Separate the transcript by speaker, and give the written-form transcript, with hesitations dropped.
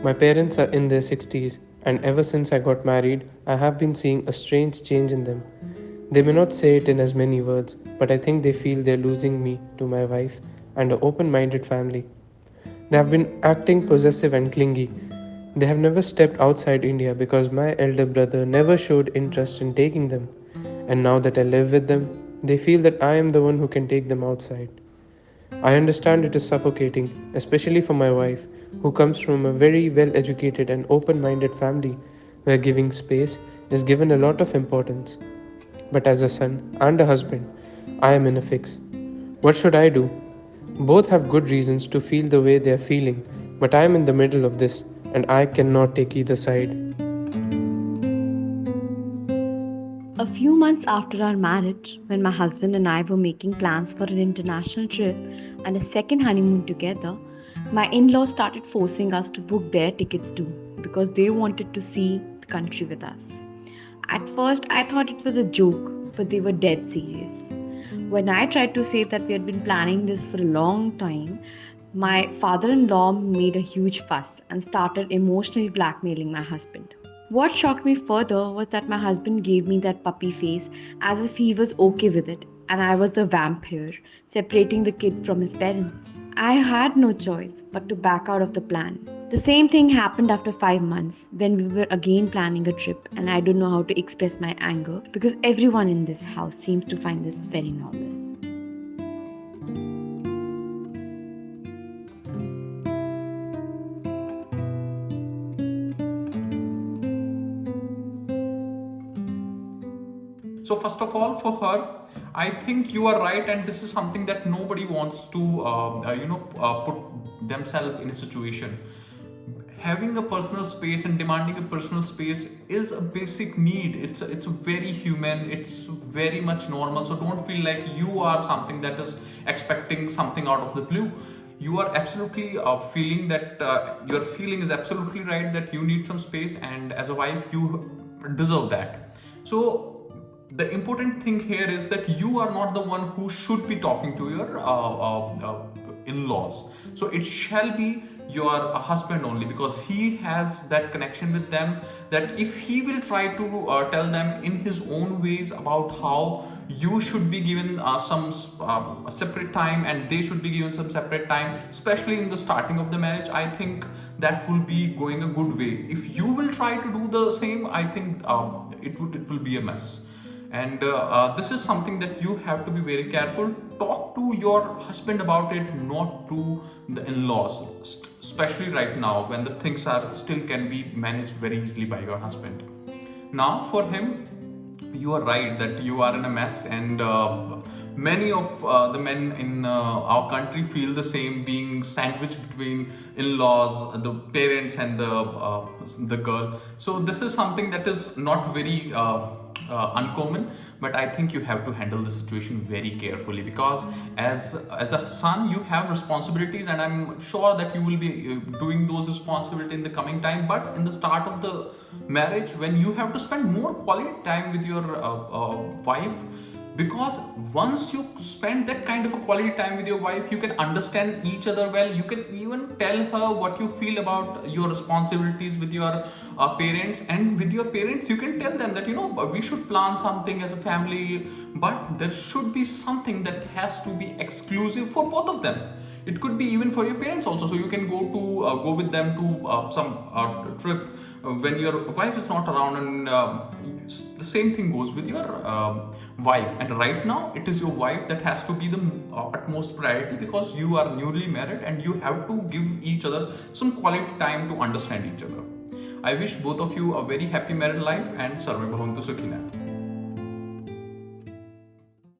Speaker 1: My parents are in their 60s, and ever since I got married, I have been seeing a strange change in them. They may not say it in as many words, but I think they feel they're losing me to my wife and an open minded family. They have been acting possessive and clingy. They have never stepped outside India because my elder brother never showed interest in taking them. And now that I live with them, they feel that I am the one who can take them outside. I understand it is suffocating, especially for my wife, who comes from a very well educated and open minded family where giving space is given a lot of importance. But as a son and a husband, I am in a fix. What should I do? Both have good reasons to feel the way they are feeling, but I am in the middle of this and I cannot take either side.
Speaker 2: A few months after our marriage, when my husband and I were making plans for an international trip and a second honeymoon together, my in laws started forcing us to book their tickets too because they wanted to see the country with us. At first, I thought it was a joke, but they were dead serious. When I tried to say that we had been planning this for a long time, my father in law made a huge fuss and started emotionally blackmailing my husband. What shocked me further was that my husband gave me that puppy face as if he was okay with it and I was the vampire separating the kid from his parents. I had no choice but to back out of the plan. The same thing happened after 5 months when we were again planning a trip, and I don't know how to express my anger because everyone in this house seems to find this very normal.
Speaker 3: So first of all, for her, I think you are right, and this is something that nobody wants to, put themselves in a situation. Having a personal space and demanding a personal space is a basic need. It's very human. It's very much normal. So don't feel like you are something that is expecting something out of the blue. You are absolutely feeling that your feeling is absolutely right that you need some space, and as a wife, you deserve that. So the important thing here is that you are not the one who should be talking to your in-laws. So it shall be your husband only, because he has that connection with them, that if he will try to tell them in his own ways about how you should be given some separate time and they should be given some separate time, especially in the starting of the marriage, I think that will be going a good way. If you will try to do the same, I think it will be a mess. And this is something that you have to be very careful. Talk to your husband about it, not to the in-laws, especially right now when the things are still can be managed very easily by your husband. Now for him, you are right that you are in a mess, and many of the men in our country feel the same, being sandwiched between in-laws, the parents, and the girl. So this is something that is not very uncommon, but I think you have to handle the situation very carefully, because as a son you have responsibilities, and I'm sure that you will be doing those responsibilities in the coming time. But in the start of the marriage, when you have to spend more quality time with your wife, because once you spend that kind of a quality time with your wife, you can understand each other well. You can even tell her what you feel about your responsibilities with your parents, and with your parents you can tell them that we should plan something as a family, but there should be something that has to be exclusive for both of them. It could be even for your parents also, so you can go with them to some trip when your wife is not around, and the same thing goes with your wife. And right now it is your wife that has to be the utmost priority, because you are newly married and you have to give each other some quality time to understand each other. I wish both of you a very happy married life, and sarve bhavantu sukhina.